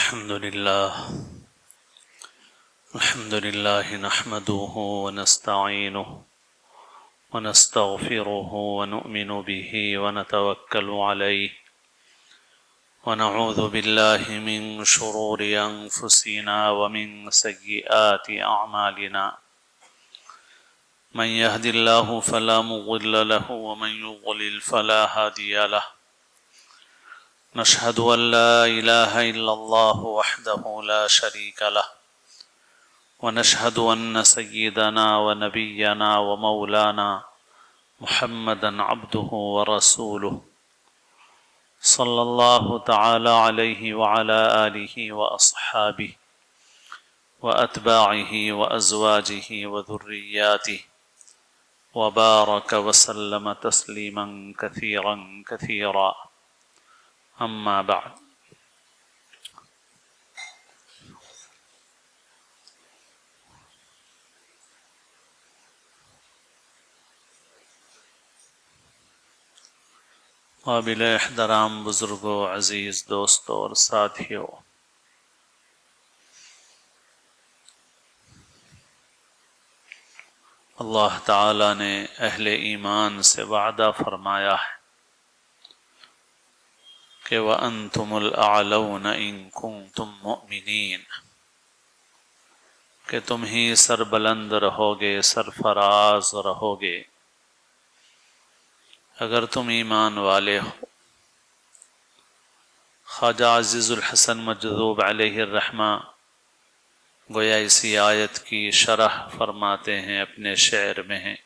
الحمد لله نحمده ونستعينه ونستغفره ونؤمن به ونتوكل عليه ونعوذ بالله من شرور أنفسنا ومن سيئات أعمالنا من يهد الله فلا مضل له ومن يضلل فلا هادي له نشهد أن لا إله إلا الله وحده لا شريك له ونشهد أن سيدنا ونبينا ومولانا محمدا عبده ورسوله صلى الله تعالى عليه وعلى آله وأصحابه وأتباعه وأزواجه وذرياته وبارك وسلم تسليما كثيرا كثيرا اما بعد قابل احترام بزرگوں، عزیز دوستوں اور ساتھیوں، اللہ تعالی نے اہل ایمان سے وعدہ فرمایا ہے کہ وَأَنْتُمُ الْأَعْلَوْنَ إِن كُنتُم مُؤْمِنِينَ، کہ تم ہی سربلند رہو گے، سرفراز رہو گے اگر تم ایمان والے ہو۔ خواجہ عزیز الحسن مجذوب علیہ الرحمہ گویا اسی آیت کی شرح فرماتے ہیں، اپنے شعر میں ہیں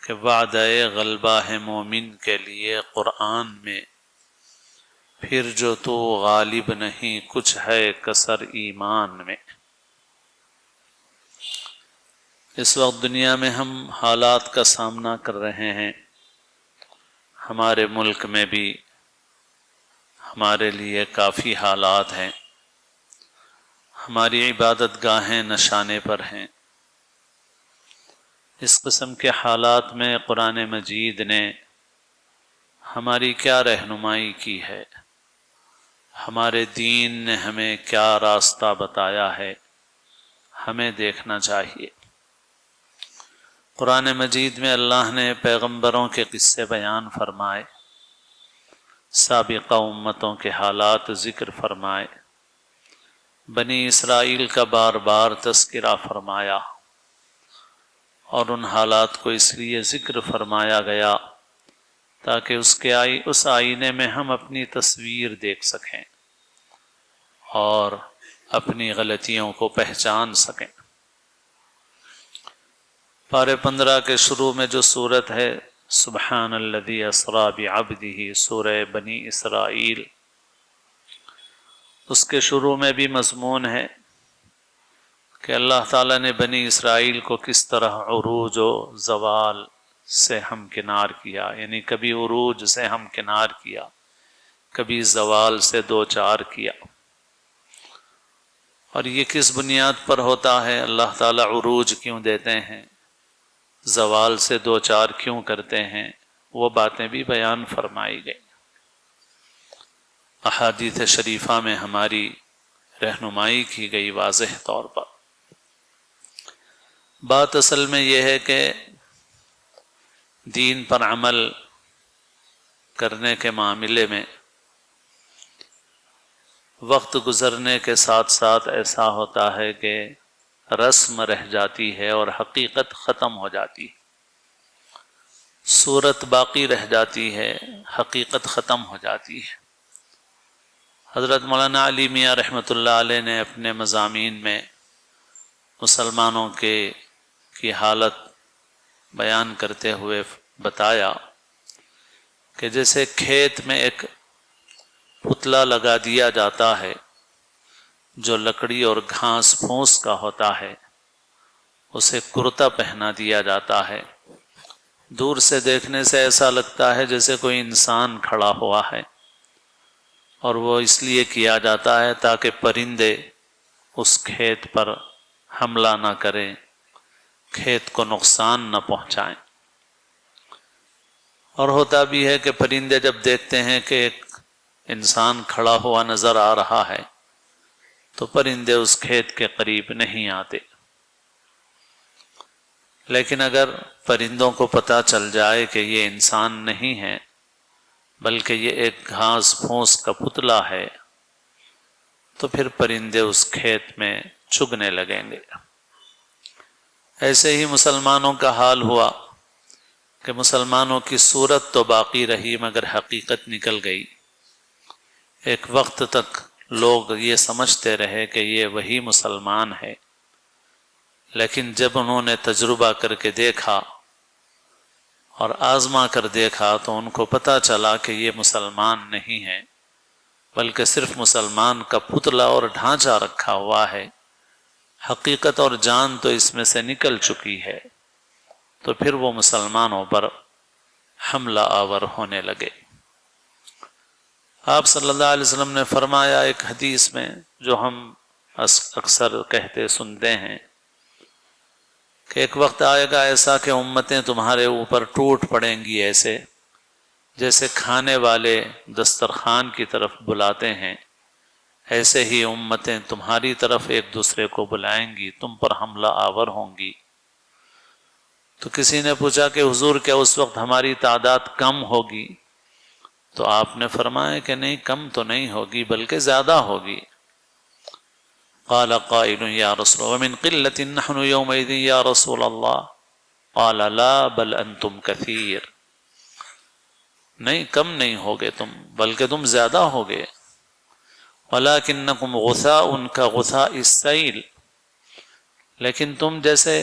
کہ وعدہ غلبہ ہے مومن کے لیے قرآن میں، پھر جو تو غالب نہیں کچھ ہے کسر ایمان میں۔ اس وقت دنیا میں ہم حالات کا سامنا کر رہے ہیں، ہمارے ملک میں بھی ہمارے لیے کافی حالات ہیں، ہماری عبادت گاہیں نشانے پر ہیں۔ اس قسم کے حالات میں قرآن مجید نے ہماری کیا رہنمائی کی ہے، ہمارے دین نے ہمیں کیا راستہ بتایا ہے، ہمیں دیکھنا چاہیے۔ قرآن مجید میں اللہ نے پیغمبروں کے قصے بیان فرمائے، سابقہ امتوں کے حالات ذکر فرمائے، بنی اسرائیل کا بار بار تذکرہ فرمایا، اور ان حالات کو اس لیے ذکر فرمایا گیا تاکہ اس آئینے میں ہم اپنی تصویر دیکھ سکیں اور اپنی غلطیوں کو پہچان سکیں۔ پارے 15 کے شروع میں جو سورت ہے سبحان الذی اسریٰ بعبدہ، سورہ بنی اسرائیل، اس کے شروع میں بھی مضمون ہے کہ اللہ تعالیٰ نے بنی اسرائیل کو کس طرح عروج و زوال سے ہمکنار کیا، یعنی کبھی عروج سے ہمکنار کیا، کبھی زوال سے دوچار کیا، اور یہ کس بنیاد پر ہوتا ہے، اللہ تعالیٰ عروج کیوں دیتے ہیں، زوال سے دوچار کیوں کرتے ہیں، وہ باتیں بھی بیان فرمائی گئی۔ احادیث شریفہ میں ہماری رہنمائی کی گئی واضح طور پر۔ بات اصل میں یہ ہے کہ دین پر عمل کرنے کے معاملے میں وقت گزرنے کے ساتھ ساتھ ایسا ہوتا ہے کہ رسم رہ جاتی ہے اور حقیقت ختم ہو جاتی ہے، صورت باقی رہ جاتی ہے، حقیقت ختم ہو جاتی ہے۔ حضرت مولانا علی میاں رحمۃ اللہ علیہ نے اپنے مضامین میں مسلمانوں کی حالت بیان کرتے ہوئے بتایا کہ جیسے کھیت میں ایک پتلا لگا دیا جاتا ہے جو لکڑی اور گھاس پھوس کا ہوتا ہے، اسے کرتا پہنا دیا جاتا ہے، دور سے دیکھنے سے ایسا لگتا ہے جیسے کوئی انسان کھڑا ہوا ہے، اور وہ اس لیے کیا جاتا ہے تاکہ پرندے اس کھیت پر حملہ نہ کریں، کھیت کو نقصان نہ پہنچائیں۔ اور ہوتا بھی ہے کہ پرندے جب دیکھتے ہیں کہ ایک انسان کھڑا ہوا نظر آ رہا ہے تو پرندے اس کھیت کے قریب نہیں آتے۔ لیکن اگر پرندوں کو پتہ چل جائے کہ یہ انسان نہیں ہے بلکہ یہ ایک گھاس پھوس کا پتلا ہے تو پھر پرندے اس کھیت میں چگنے لگیں گے۔ ایسے ہی مسلمانوں کا حال ہوا کہ مسلمانوں کی صورت تو باقی رہی مگر حقیقت نکل گئی۔ ایک وقت تک لوگ یہ سمجھتے رہے کہ یہ وہی مسلمان ہے، لیکن جب انہوں نے تجربہ کر کے دیکھا اور آزما کر دیکھا تو ان کو پتہ چلا کہ یہ مسلمان نہیں ہے بلکہ صرف مسلمان کا پتلا اور ڈھانچہ رکھا ہوا ہے، حقیقت اور جان تو اس میں سے نکل چکی ہے، تو پھر وہ مسلمانوں پر حملہ آور ہونے لگے۔ آپ صلی اللہ علیہ وسلم نے فرمایا ایک حدیث میں جو ہم اکثر کہتے سنتے ہیں کہ ایک وقت آئے گا ایسا کہ امتیں تمہارے اوپر ٹوٹ پڑیں گی، ایسے جیسے کھانے والے دسترخوان کی طرف بلاتے ہیں، ایسے ہی امتیں تمہاری طرف ایک دوسرے کو بلائیں گی، تم پر حملہ آور ہوں گی۔ تو کسی نے پوچھا کہ حضور کیا اس وقت ہماری تعداد کم ہوگی؟ تو آپ نے فرمایا کہ نہیں، کم تو نہیں ہوگی بلکہ زیادہ ہوگی۔ قال قائل یا رسول اللہ ومن قلة نحن يومئذ یا رسول اللہ قال لا بل انتم کثیر، نہیں کم نہیں ہوگے تم بلکہ تم زیادہ ہوگے۔ ولکنکم غثاء کغثاء السیل، لیکن تم جیسے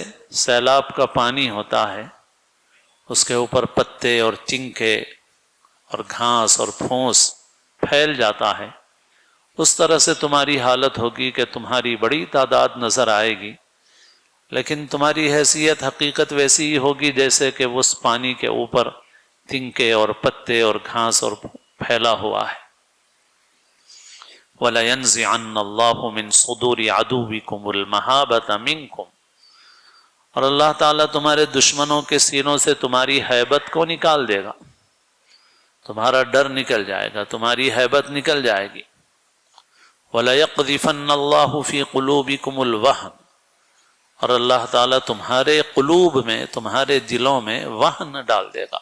سیلاب کا پانی ہوتا ہے اس کے اوپر پتے اور چنکے اور گھاس اور پھوس پھیل جاتا ہے، اس طرح سے تمہاری حالت ہوگی کہ تمہاری بڑی تعداد نظر آئے گی لیکن تمہاری حیثیت حقیقت ویسی ہی ہوگی جیسے کہ اس پانی کے اوپر تنکے اور پتے اور گھاس اور پھیلا ہوا ہے۔ وَلَيَنزِعَنَّ اللَّهُ مِن صُدُورِ عَدُوِّكُمُ الْمَهَابَةَ مِنكُمْ، اور اللہ تعالیٰ تمہارے دشمنوں کے سینوں سے تمہاری ہیبت کو نکال دے گا، تمہارا ڈر نکل جائے گا، تمہاری ہیبت نکل جائے گی۔ وَلَيَقْذِفَنَّ اللَّهُ فِي قُلُوبِكُمُ الْوَهْنَ، اور اللہ تعالیٰ تمہارے قلوب میں، تمہارے دلوں میں وہن ڈال دے گا۔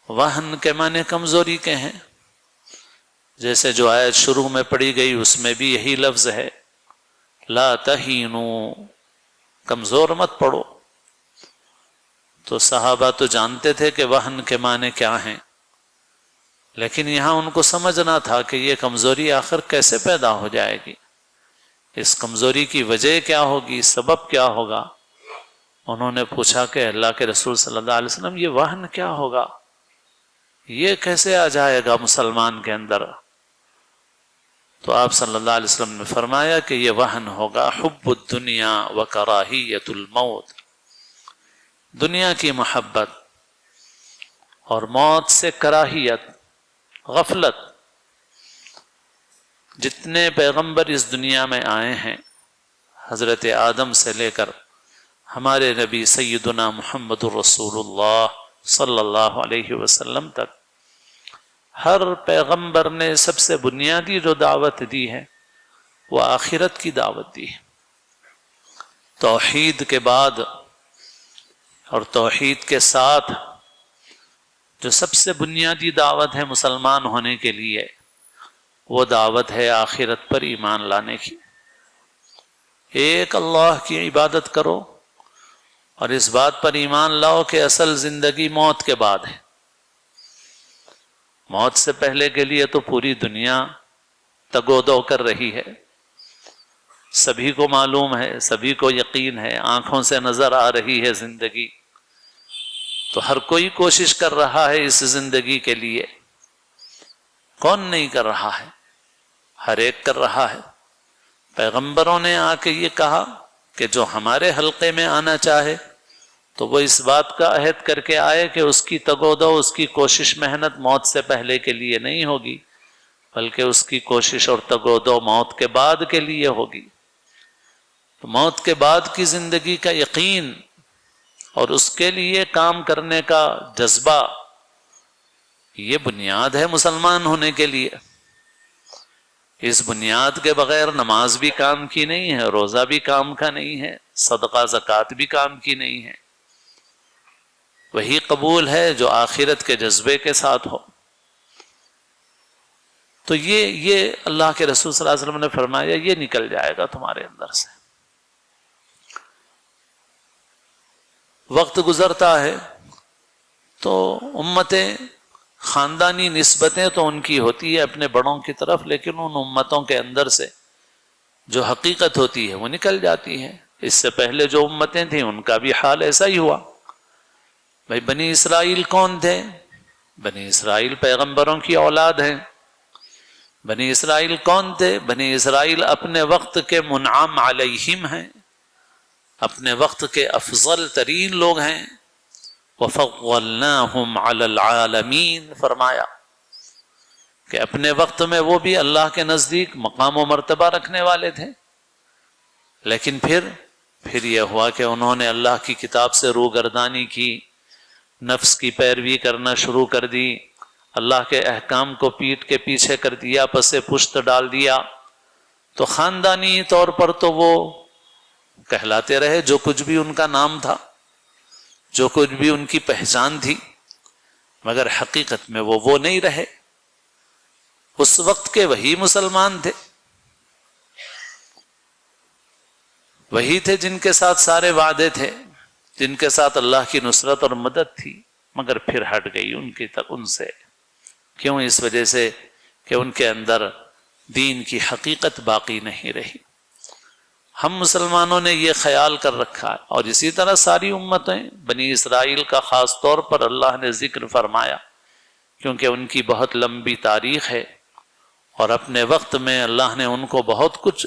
وہن کے معنی کمزوری کے ہیں، جیسے جو آیت شروع میں پڑھی گئی اس میں بھی یہی لفظ ہے، لا تہینوا، کمزور مت پڑو۔ تو صحابہ تو جانتے تھے کہ وہن کے معنی کیا ہیں، لیکن یہاں ان کو سمجھنا تھا کہ یہ کمزوری آخر کیسے پیدا ہو جائے گی، اس کمزوری کی وجہ کیا ہوگی، سبب کیا ہوگا۔ انہوں نے پوچھا کہ اللہ کے رسول صلی اللہ علیہ وسلم یہ وہن کیا ہوگا، یہ کیسے آ جائے گا مسلمان کے اندر؟ تو آپ صلی اللہ علیہ وسلم نے فرمایا کہ یہ وہن ہوگا حب الدنیا و کراہیت الموت، دنیا کی محبت اور موت سے کراہیت، غفلت۔ جتنے پیغمبر اس دنیا میں آئے ہیں حضرت آدم سے لے کر ہمارے نبی سیدنا محمد الرسول اللہ صلی اللہ علیہ وسلم تک، ہر پیغمبر نے سب سے بنیادی جو دعوت دی ہے وہ آخرت کی دعوت دی ہے۔ توحید کے بعد اور توحید کے ساتھ جو سب سے بنیادی دعوت ہے مسلمان ہونے کے لیے وہ دعوت ہے آخرت پر ایمان لانے کی۔ ایک اللہ کی عبادت کرو اور اس بات پر ایمان لاؤ کہ اصل زندگی موت کے بعد ہے۔ موت سے پہلے کے لیے تو پوری دنیا تگودو کر رہی ہے، سبھی کو معلوم ہے، سبھی کو یقین ہے، آنکھوں سے نظر آ رہی ہے زندگی، تو ہر کوئی کوشش کر رہا ہے اس زندگی کے لیے۔ کون نہیں کر رہا ہے؟ ہر ایک کر رہا ہے۔ پیغمبروں نے آ کے یہ کہا کہ جو ہمارے حلقے میں آنا چاہے تو وہ اس بات کا عہد کر کے آئے کہ اس کی تگودو، اس کی کوشش محنت موت سے پہلے کے لیے نہیں ہوگی بلکہ اس کی کوشش اور تگودو موت کے بعد کے لیے ہوگی۔ تو موت کے بعد کی زندگی کا یقین اور اس کے لیے کام کرنے کا جذبہ، یہ بنیاد ہے مسلمان ہونے کے لیے۔ اس بنیاد کے بغیر نماز بھی کام کی نہیں ہے، روزہ بھی کام کا نہیں ہے، صدقہ زکوٰۃ بھی کام کی نہیں ہے۔ وہی قبول ہے جو آخرت کے جذبے کے ساتھ ہو۔ تو یہ اللہ کے رسول صلی اللہ علیہ وسلم نے فرمایا یہ نکل جائے گا تمہارے اندر سے۔ وقت گزرتا ہے تو امتیں، خاندانی نسبتیں تو ان کی ہوتی ہے اپنے بڑوں کی طرف، لیکن ان امتوں کے اندر سے جو حقیقت ہوتی ہے وہ نکل جاتی ہے۔ اس سے پہلے جو امتیں تھیں ان کا بھی حال ایسا ہی ہوا۔ بھائی بنی اسرائیل کون تھے؟ بنی اسرائیل پیغمبروں کی اولاد ہیں۔ بنی اسرائیل کون تھے؟ بنی اسرائیل اپنے وقت کے منعم علیہم ہیں، اپنے وقت کے افضل ترین لوگ ہیں۔ وَفَضَّلْنَاهُمْ عَلَى الْعَالَمِينَ، فرمایا کہ اپنے وقت میں وہ بھی اللہ کے نزدیک مقام و مرتبہ رکھنے والے تھے، لیکن پھر یہ ہوا کہ انہوں نے اللہ کی کتاب سے روگردانی کی، نفس کی پیروی کرنا شروع کر دی، اللہ کے احکام کو پیٹ کے پیچھے کر دیا، پس پشت ڈال دیا۔ تو خاندانی طور پر تو وہ کہلاتے رہے جو کچھ بھی ان کا نام تھا، جو کچھ بھی ان کی پہچان تھی، مگر حقیقت میں وہ نہیں رہے۔ اس وقت کے وہی مسلمان تھے، وہی تھے جن کے ساتھ سارے وعدے تھے، جن کے ساتھ اللہ کی نصرت اور مدد تھی، مگر پھر ہٹ گئی ان سے۔ کیوں؟ اس وجہ سے کہ ان کے اندر دین کی حقیقت باقی نہیں رہی۔ ہم مسلمانوں نے یہ خیال کر رکھا ہے، اور اسی طرح ساری امتیں، بنی اسرائیل کا خاص طور پر اللہ نے ذکر فرمایا کیونکہ ان کی بہت لمبی تاریخ ہے، اور اپنے وقت میں اللہ نے ان کو بہت کچھ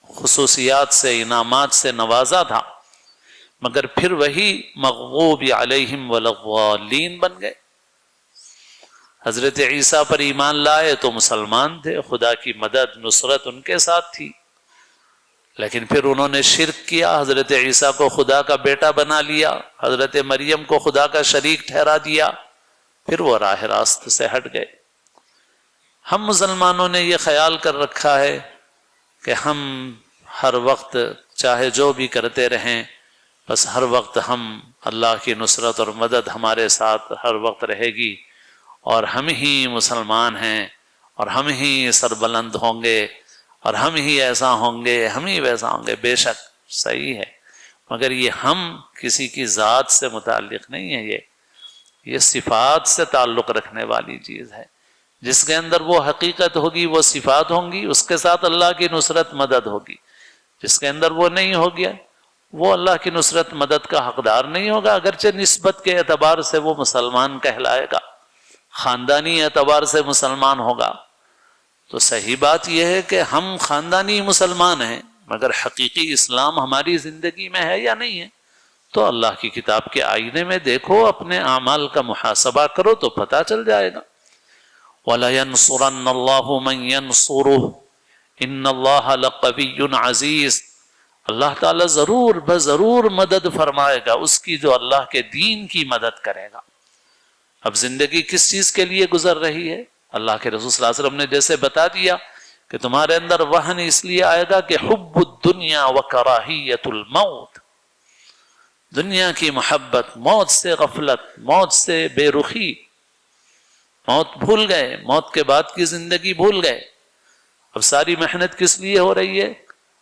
خصوصیات سے، انعامات سے نوازا تھا، مگر پھر وہی مغضوب علیہم والضالین بن گئے۔ حضرت عیسیٰ پر ایمان لائے تو مسلمان تھے، خدا کی مدد نصرت ان کے ساتھ تھی، لیکن پھر انہوں نے شرک کیا، حضرت عیسیٰ کو خدا کا بیٹا بنا لیا، حضرت مریم کو خدا کا شریک ٹھہرا دیا، پھر وہ راہ راست سے ہٹ گئے۔ ہم مسلمانوں نے یہ خیال کر رکھا ہے کہ ہم ہر وقت چاہے جو بھی کرتے رہیں، بس ہر وقت ہم اللہ کی نصرت اور مدد ہمارے ساتھ ہر وقت رہے گی، اور ہم ہی مسلمان ہیں، اور ہم ہی سربلند ہوں گے، اور ہم ہی ایسا ہوں گے، ہم ہی ویسا ہوں گے۔ بے شک صحیح ہے، مگر یہ ہم کسی کی ذات سے متعلق نہیں ہے، یہ صفات سے تعلق رکھنے والی چیز ہے۔ جس کے اندر وہ حقیقت ہوگی، وہ صفات ہوں گی، اس کے ساتھ اللہ کی نصرت مدد ہوگی۔ جس کے اندر وہ نہیں ہو گیا، وہ اللہ کی نصرت مدد کا حقدار نہیں ہوگا، اگرچہ نسبت کے اعتبار سے وہ مسلمان کہلائے گا، خاندانی اعتبار سے مسلمان ہوگا۔ تو صحیح بات یہ ہے کہ ہم خاندانی مسلمان ہیں، مگر حقیقی اسلام ہماری زندگی میں ہے یا نہیں ہے؟ تو اللہ کی کتاب کے آئینے میں دیکھو، اپنے اعمال کا محاسبہ کرو تو پتہ چل جائے گا۔ وَلَيَنْصُرَنَّ اللَّهُ مَنْ يَنْصُرُهُ إِنَّ اللَّهَ لَقَوِيٌّ عَزِيزٌ، اللہ تعالیٰ ضرور مدد فرمائے گا اس کی جو اللہ کے دین کی مدد کرے گا۔ اب زندگی کس چیز کے لیے گزر رہی ہے؟ اللہ کے رسول صلی اللہ علیہ وسلم نے جیسے بتا دیا کہ تمہارے اندر وہن اس لیے آئے گا کہ حب الدنیا وکراہیت الموت، دنیا کی محبت، موت سے غفلت، موت سے بے رخی، موت بھول گئے، موت کے بعد کی زندگی بھول گئے۔ اب ساری محنت کس لیے ہو رہی ہے؟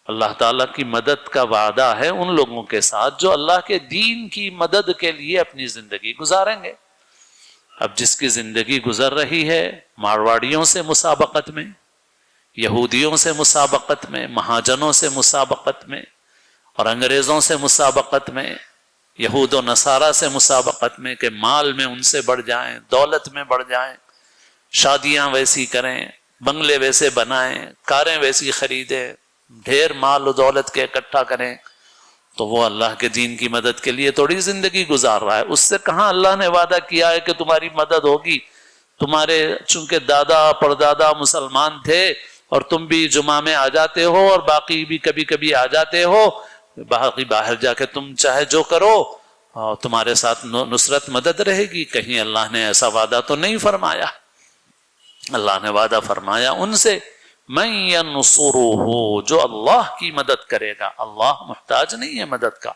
اللہ تعالیٰ کی مدد کا وعدہ ہے ان لوگوں کے ساتھ جو اللہ کے دین کی مدد کے لیے اپنی زندگی گزاریں گے۔ اب جس کی زندگی گزر رہی ہے مارواڑیوں سے مسابقت میں، یہودیوں سے مسابقت میں، مہاجنوں سے مسابقت میں، اور انگریزوں سے مسابقت میں، یہود و نصارہ سے مسابقت میں کہ مال میں ان سے بڑھ جائیں، دولت میں بڑھ جائیں، شادیاں ویسی کریں، بنگلے ویسے بنائیں، کاریں ویسی خریدیں، ڈھیر مال و دولت کے اکٹھا کریں، تو وہ اللہ کے دین کی مدد کے لیے تھوڑی زندگی گزار رہا ہے۔ اس سے کہاں اللہ نے وعدہ کیا ہے کہ تمہاری مدد ہوگی؟ تمہارے چونکہ دادا پردادا مسلمان تھے اور تم بھی جمعہ میں آ جاتے ہو اور باقی بھی کبھی کبھی آ جاتے ہو، باقی باہر جا کے تم چاہے جو کرو تمہارے ساتھ نصرت مدد رہے گی۔ کہیں اللہ نے ایسا وعدہ تو نہیں فرمایا۔ اللہ نے وعدہ فرمایا ان سے من ینصرہ، جو اللہ کی مدد کرے گا. اللہ محتاج نہیں ہے مدد کا،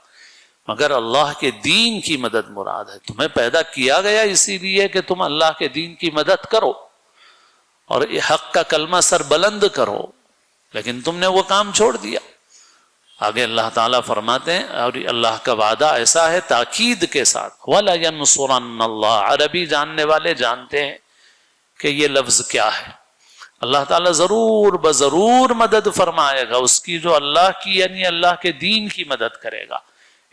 مگر اللہ کے دین کی مدد مراد ہے. تمہیں پیدا کیا گیا اسی لیے کہ تم اللہ کے دین کی مدد کرو اور حق کا کلمہ سر بلند کرو، لیکن تم نے وہ کام چھوڑ دیا. آگے اللہ تعالیٰ فرماتے ہیں، اور اللہ کا وعدہ ایسا ہے تاکید کے ساتھ، وَلَيَنْصُرَنَّ اللَّهُ. عربی جاننے والے جانتے ہیں کہ یہ لفظ کیا ہے. اللہ تعالیٰ ضرور بضرور مدد فرمائے گا اس کی، جو اللہ کی یعنی اللہ کے دین کی مدد کرے گا.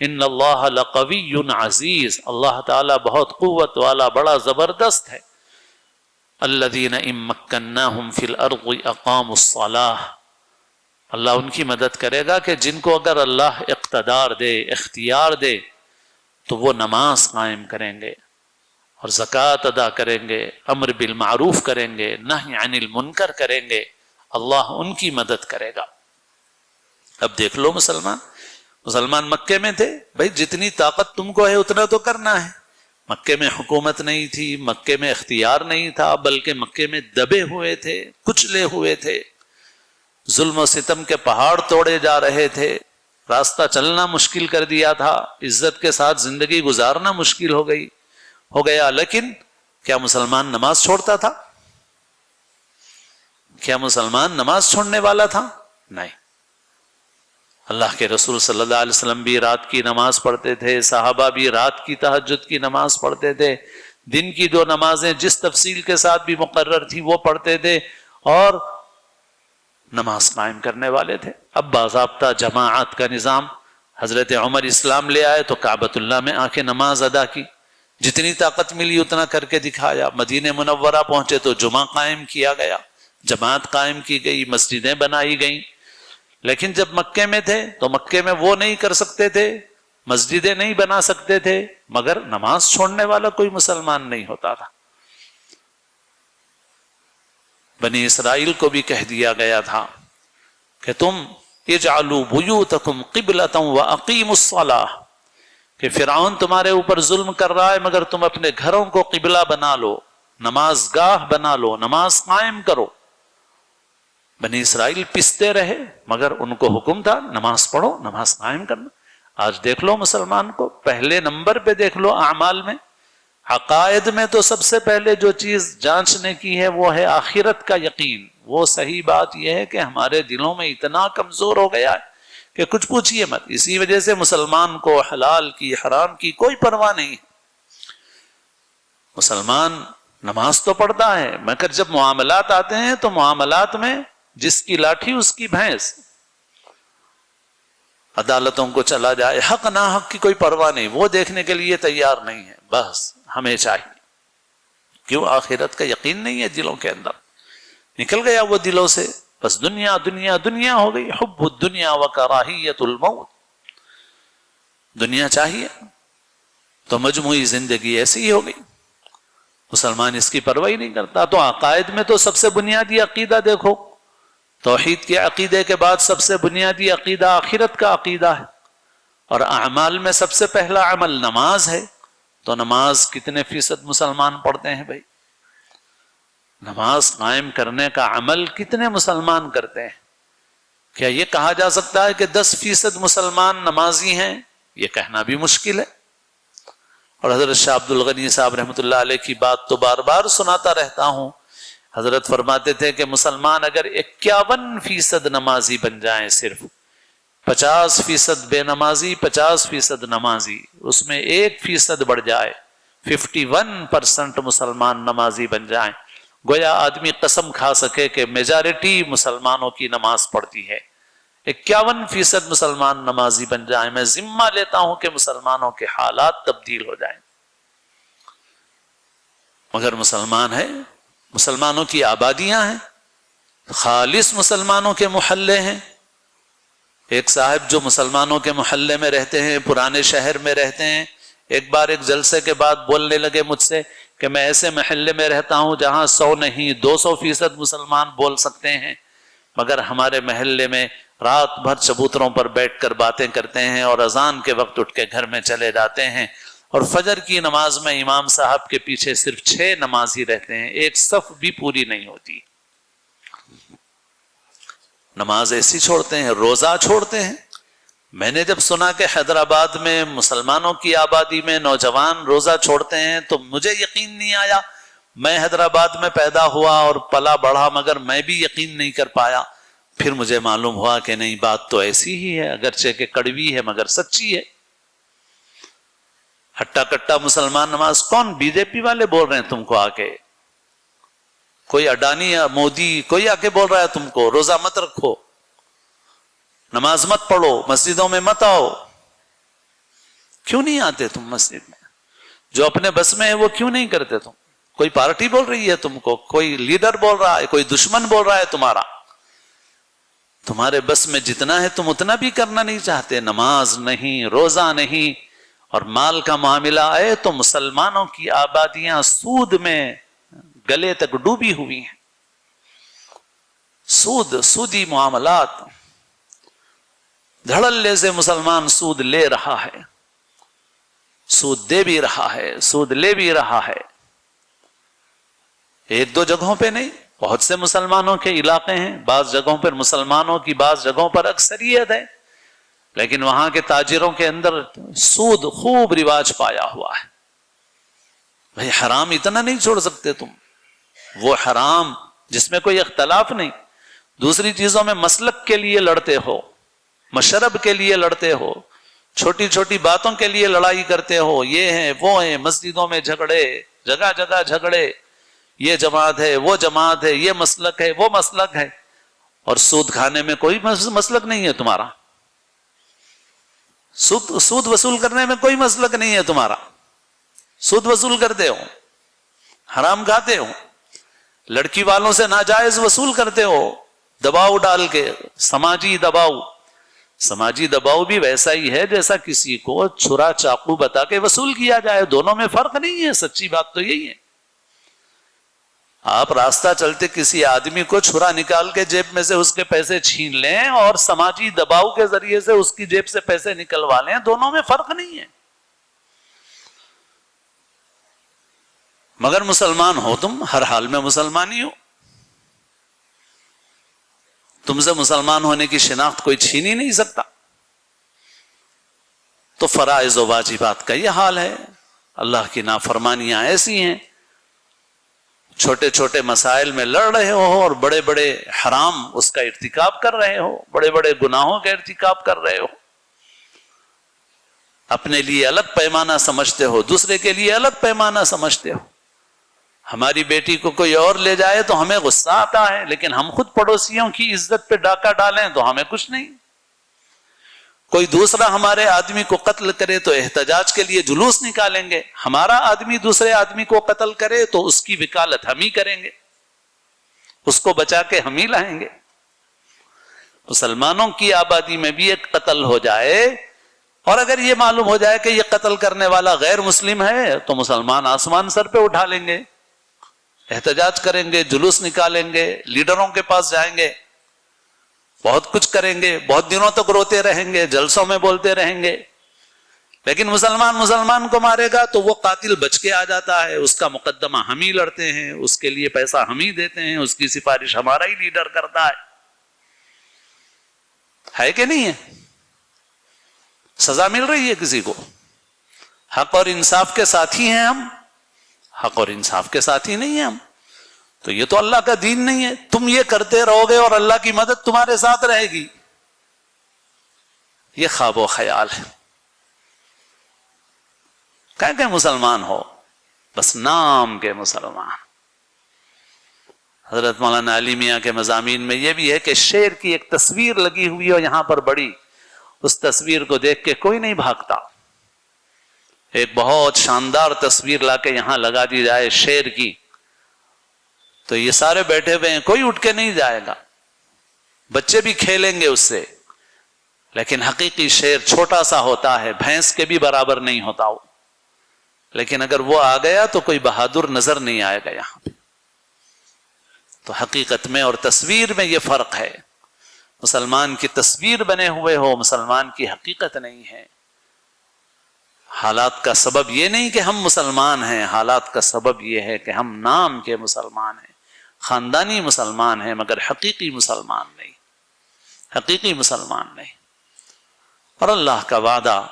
ان اللہ لقوی عزیز، اللہ تعالیٰ بہت قوت والا بڑا زبردست ہے. الذین ان مکناہم فی الارض اقاموا الصلاۃ، اللہ ان کی مدد کرے گا کہ جن کو اگر اللہ اقتدار دے، اختیار دے، تو وہ نماز قائم کریں گے اور زکوٰۃ ادا کریں گے، امر بالمعروف کریں گے، نہی عن المنکر کریں گے. اللہ ان کی مدد کرے گا. اب دیکھ لو مسلمان مکے میں تھے، بھائی جتنی طاقت تم کو ہے اتنا تو کرنا ہے. مکے میں حکومت نہیں تھی، مکے میں اختیار نہیں تھا، بلکہ مکے میں دبے ہوئے تھے، کچلے ہوئے تھے، ظلم و ستم کے پہاڑ توڑے جا رہے تھے، راستہ چلنا مشکل کر دیا تھا، عزت کے ساتھ زندگی گزارنا مشکل ہو گیا. لیکن کیا مسلمان نماز چھوڑتا تھا؟ کیا مسلمان نماز چھوڑنے والا تھا؟ نہیں. اللہ کے رسول صلی اللہ علیہ وسلم بھی رات کی نماز پڑھتے تھے، صحابہ بھی رات کی تہجد کی نماز پڑھتے تھے، دن کی 2 نمازیں جس تفصیل کے ساتھ بھی مقرر تھی وہ پڑھتے تھے اور نماز قائم کرنے والے تھے. اب باضابطہ جماعت کا نظام حضرت عمر اسلام لے آئے تو کعبۃ اللہ میں آ کے نماز ادا کی، جتنی طاقت ملی اتنا کر کے دکھایا. مدینہ منورہ پہنچے تو جمعہ قائم کیا گیا، جماعت قائم کی گئی، مسجدیں بنائی گئیں. لیکن جب مکے میں تھے تو مکے میں وہ نہیں کر سکتے تھے، مسجدیں نہیں بنا سکتے تھے، مگر نماز چھوڑنے والا کوئی مسلمان نہیں ہوتا تھا. بنی اسرائیل کو بھی کہہ دیا گیا تھا کہ تم اجعلوا بیوتکم قبلۃ واقیموا الصلاۃ، کہ فرعون تمہارے اوپر ظلم کر رہا ہے مگر تم اپنے گھروں کو قبلہ بنا لو، نماز گاہ بنا لو، نماز قائم کرو. بنی اسرائیل پستے رہے مگر ان کو حکم تھا نماز پڑھو، نماز قائم کرنا. آج دیکھ لو مسلمان کو، پہلے نمبر پہ دیکھ لو اعمال میں، عقائد میں تو سب سے پہلے جو چیز جانچنے کی ہے وہ ہے آخرت کا یقین. وہ صحیح بات یہ ہے کہ ہمارے دلوں میں اتنا کمزور ہو گیا ہے کہ کچھ پوچھئے مت. اسی وجہ سے مسلمان کو حلال کی حرام کی کوئی پرواہ نہیں ہے. مسلمان نماز تو پڑھتا ہے مگر جب معاملات آتے ہیں تو معاملات میں جس کی لاٹھی اس کی بھینس، عدالتوں کو چلا جائے، حق نہ حق کی کوئی پرواہ نہیں، وہ دیکھنے کے لیے تیار نہیں ہے. بس ہمیں چاہیے، کیوں؟ آخرت کا یقین نہیں ہے دلوں کے اندر، نکل گیا وہ دلوں سے، بس دنیا دنیا دنیا ہو گئی. حب الدنیا وکراہیت الموت، دنیا چاہیے تو مجموعی زندگی ایسی ہی ہو گئی. مسلمان اس کی پرواہ نہیں کرتا. تو عقائد میں تو سب سے بنیادی عقیدہ دیکھو، توحید کے عقیدے کے بعد سب سے بنیادی عقیدہ آخرت کا عقیدہ ہے، اور اعمال میں سب سے پہلا عمل نماز ہے. تو نماز کتنے فیصد مسلمان پڑھتے ہیں بھائی؟ نماز قائم کرنے کا عمل کتنے مسلمان کرتے ہیں؟ کیا یہ کہا جا سکتا ہے کہ 10% مسلمان نمازی ہیں؟ یہ کہنا بھی مشکل ہے. اور حضرت شاہ عبد الغنی صاحب رحمۃ اللہ علیہ کی بات تو بار بار سناتا رہتا ہوں. حضرت فرماتے تھے کہ مسلمان اگر 51% نمازی بن جائیں، صرف 50% بے نمازی، 50% نمازی، اس میں 1% بڑھ جائے، 51% مسلمان نمازی بن جائیں، گویا آدمی قسم کھا سکے کہ میجارٹی مسلمانوں کی نماز پڑھتی ہے. 51% مسلمان نمازی بن جائیں، میں ذمہ لیتا ہوں کہ مسلمانوں کے حالات تبدیل ہو جائیں. مگر مسلمان ہے، مسلمانوں کی آبادیاں ہیں، خالص مسلمانوں کے محلے ہیں. ایک صاحب جو مسلمانوں کے محلے میں رہتے ہیں، پرانے شہر میں رہتے ہیں، ایک بار ایک جلسے کے بعد بولنے لگے مجھ سے کہ میں ایسے محلے میں رہتا ہوں جہاں 100 نہیں 200% مسلمان بول سکتے ہیں، مگر ہمارے محلے میں رات بھر چبوتروں پر بیٹھ کر باتیں کرتے ہیں اور اذان کے وقت اٹھ کے گھر میں چلے جاتے ہیں، اور فجر کی نماز میں امام صاحب کے پیچھے صرف 6 نمازی رہتے ہیں، ایک صف بھی پوری نہیں ہوتی. نماز ایسی چھوڑتے ہیں، روزہ چھوڑتے ہیں۔ میں نے جب سنا کہ حیدرآباد میں مسلمانوں کی آبادی میں نوجوان روزہ چھوڑتے ہیں تو مجھے یقین نہیں آیا۔ میں حیدرآباد میں پیدا ہوا اور پلا بڑھا، مگر میں بھی یقین نہیں کر پایا۔ پھر مجھے معلوم ہوا کہ نہیں، بات تو ایسی ہی ہے، اگرچہ کہ کڑوی ہے مگر سچی ہے۔ ہٹا کٹا مسلمان نماز، کون بی جے پی والے بول رہے ہیں تم کو آ کے؟ کوئی اڈانی یا مودی کوئی آ کے بول رہا ہے تم کو روزہ مت رکھو، نماز مت پڑھو، مسجدوں میں مت آؤ؟ کیوں نہیں آتے تم مسجد میں؟ جو اپنے بس میں ہے وہ کیوں نہیں کرتے تم؟ کوئی پارٹی بول رہی ہے تم کو، کوئی لیڈر بول رہا ہے، کوئی دشمن بول رہا ہے تمہارا؟ تمہارے بس میں جتنا ہے تم اتنا بھی کرنا نہیں چاہتے۔ نماز نہیں، روزہ نہیں، اور مال کا معاملہ آئے تو مسلمانوں کی آبادیاں سود میں گلے تک ڈوبی ہوئی ہیں۔ سودی معاملات، دھڑلے سے مسلمان سود لے رہا ہے، سود دے بھی رہا ہے، سود لے بھی رہا ہے۔ ایک دو جگہوں پہ نہیں، بہت سے مسلمانوں کے علاقے ہیں، بعض جگہوں پر مسلمانوں کی، بعض جگہوں پر اکثریت ہے، لیکن وہاں کے تاجروں کے اندر سود خوب رواج پایا ہوا ہے۔ بھائی حرام اتنا نہیں چھوڑ سکتے تم؟ وہ حرام جس میں کوئی اختلاف نہیں، دوسری چیزوں میں مسلک کے لیے لڑتے ہو، مشرب کے لیے لڑتے ہو، چھوٹی چھوٹی باتوں کے لیے لڑائی کرتے ہو، یہ ہیں وہ ہیں، مسجدوں میں جھگڑے، جگہ جگہ جھگڑے، یہ جماعت ہے وہ جماعت ہے، یہ مسلک ہے وہ مسلک ہے، اور سود کھانے میں کوئی مسلک نہیں ہے تمہارا، سود وصول کرنے میں کوئی مسلک نہیں ہے تمہارا، سود وصول کرتے ہو، حرام کھاتے ہو، لڑکی والوں سے ناجائز وصول کرتے ہو، دباؤ ڈال کے، سماجی دباؤ۔ سماجی دباؤ بھی ویسا ہی ہے جیسا کسی کو چھرا چاقو بتا کے وصول کیا جائے، دونوں میں فرق نہیں ہے، سچی بات تو یہی ہے۔ آپ راستہ چلتے کسی آدمی کو چھرا نکال کے جیب میں سے اس کے پیسے چھین لیں اور سماجی دباؤ کے ذریعے سے اس کی جیب سے پیسے نکلوا لیں، دونوں میں فرق نہیں ہے۔ مگر مسلمان ہو تم، ہر حال میں مسلمان ہی ہو، تم سے مسلمان ہونے کی شناخت کوئی چھین ہی نہیں سکتا۔ تو فرائض و واجبات کا یہ حال ہے، اللہ کی نافرمانیاں ایسی ہیں، چھوٹے چھوٹے مسائل میں لڑ رہے ہو اور بڑے بڑے حرام اس کا ارتکاب کر رہے ہو، بڑے بڑے گناہوں کا ارتکاب کر رہے ہو، اپنے لیے الگ پیمانہ سمجھتے ہو، دوسرے کے لیے الگ پیمانہ سمجھتے ہو۔ ہماری بیٹی کو کوئی اور لے جائے تو ہمیں غصہ آتا ہے، لیکن ہم خود پڑوسیوں کی عزت پہ ڈاکہ ڈالیں تو ہمیں کچھ نہیں۔ کوئی دوسرا ہمارے آدمی کو قتل کرے تو احتجاج کے لیے جلوس نکالیں گے، ہمارا آدمی دوسرے آدمی کو قتل کرے تو اس کی وکالت ہم ہی کریں گے، اس کو بچا کے ہم ہی لائیں گے۔ مسلمانوں کی آبادی میں بھی ایک قتل ہو جائے، اور اگر یہ معلوم ہو جائے کہ یہ قتل کرنے والا غیر مسلم ہے تو مسلمان آسمان سر پہ اٹھا لیں گے، احتجاج کریں گے، جلوس نکالیں گے، لیڈروں کے پاس جائیں گے، بہت کچھ کریں گے، بہت دنوں تک روتے رہیں گے، جلسوں میں بولتے رہیں گے۔ لیکن مسلمان کو مارے گا تو وہ قاتل بچ کے آ جاتا ہے، اس کا مقدمہ ہم ہی لڑتے ہیں، اس کے لیے پیسہ ہم ہی دیتے ہیں، اس کی سفارش ہمارا ہی لیڈر کرتا ہے کہ نہیں ہے؟ سزا مل رہی ہے کسی کو؟ حق اور انصاف کے ساتھی ہیں ہم؟ حق اور انصاف کے ساتھی نہیں ہیں ہم، تو یہ تو اللہ کا دین نہیں ہے۔ تم یہ کرتے رہو گے اور اللہ کی مدد تمہارے ساتھ رہے گی، یہ خواب و خیال ہے۔ کہ مسلمان ہو، بس نام کے مسلمان۔ حضرت مولانا علی میاں کے مضامین میں یہ بھی ہے کہ شیر کی ایک تصویر لگی ہوئی ہو یہاں پر بڑی، اس تصویر کو دیکھ کے کوئی نہیں بھاگتا۔ ایک بہت شاندار تصویر لا کے یہاں لگا دی جائے شیر کی، تو یہ سارے بیٹھے ہوئے ہیں، کوئی اٹھ کے نہیں جائے گا، بچے بھی کھیلیں گے اس سے، لیکن حقیقی شیر چھوٹا سا ہوتا ہے، بھینس کے بھی برابر نہیں ہوتا وہ، لیکن اگر وہ آ گیا تو کوئی بہادر نظر نہیں آئے گا یہاں پہ۔ تو حقیقت میں اور تصویر میں یہ فرق ہے، مسلمان کی تصویر بنے ہوئے ہو، مسلمان کی حقیقت نہیں ہے۔ حالات کا سبب یہ نہیں کہ ہم مسلمان ہیں، حالات کا سبب یہ ہے کہ ہم نام کے مسلمان ہیں، خاندانی مسلمان ہیں، مگر حقیقی مسلمان نہیں۔ حقیقی مسلمان نہیں۔ اور اللہ کا وعدہ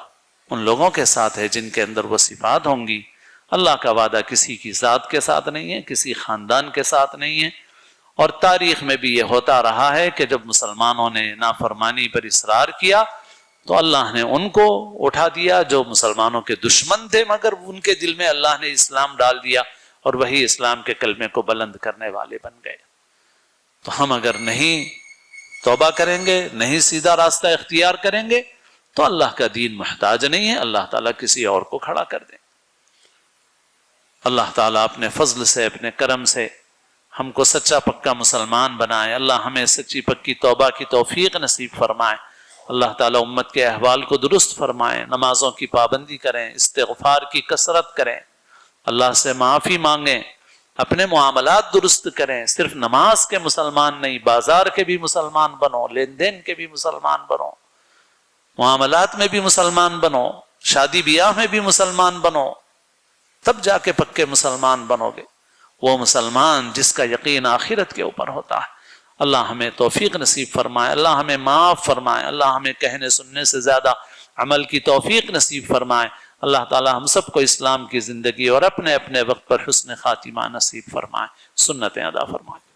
ان لوگوں کے ساتھ ہے جن کے اندر وہ صفات ہوں گی۔ اللہ کا وعدہ کسی کی ذات کے ساتھ نہیں ہے، کسی خاندان کے ساتھ نہیں ہے، اور تاریخ میں بھی یہ ہوتا رہا ہے کہ جب مسلمانوں نے نافرمانی پر اصرار کیا تو اللہ نے ان کو اٹھا دیا جو مسلمانوں کے دشمن تھے، مگر ان کے دل میں اللہ نے اسلام ڈال دیا اور وہی اسلام کے کلمے کو بلند کرنے والے بن گئے۔ تو ہم اگر نہیں توبہ کریں گے، نہیں سیدھا راستہ اختیار کریں گے تو اللہ کا دین محتاج نہیں ہے، اللہ تعالیٰ کسی اور کو کھڑا کر دیں۔ اللہ تعالیٰ اپنے فضل سے، اپنے کرم سے ہم کو سچا پکا مسلمان بنائے۔ اللہ ہمیں سچی پکی توبہ کی توفیق نصیب فرمائے۔ اللہ تعالیٰ امت کے احوال کو درست فرمائے، نمازوں کی پابندی کریں، استغفار کی کثرت کریں، اللہ سے معافی مانگیں، اپنے معاملات درست کریں۔ صرف نماز کے مسلمان نہیں، بازار کے بھی مسلمان بنو، لین دین کے بھی مسلمان بنو، معاملات میں بھی مسلمان بنو، شادی بیاہ میں بھی مسلمان بنو، تب جا کے پکے مسلمان بنو گے۔ وہ مسلمان جس کا یقین آخرت کے اوپر ہوتا ہے۔ اللہ ہمیں توفیق نصیب فرمائے، اللہ ہمیں معاف فرمائے، اللہ ہمیں کہنے سننے سے زیادہ عمل کی توفیق نصیب فرمائے۔ اللہ تعالی ہم سب کو اسلام کی زندگی اور اپنے اپنے وقت پر حسن خاتمہ نصیب فرمائے، سنتیں ادا فرمائے۔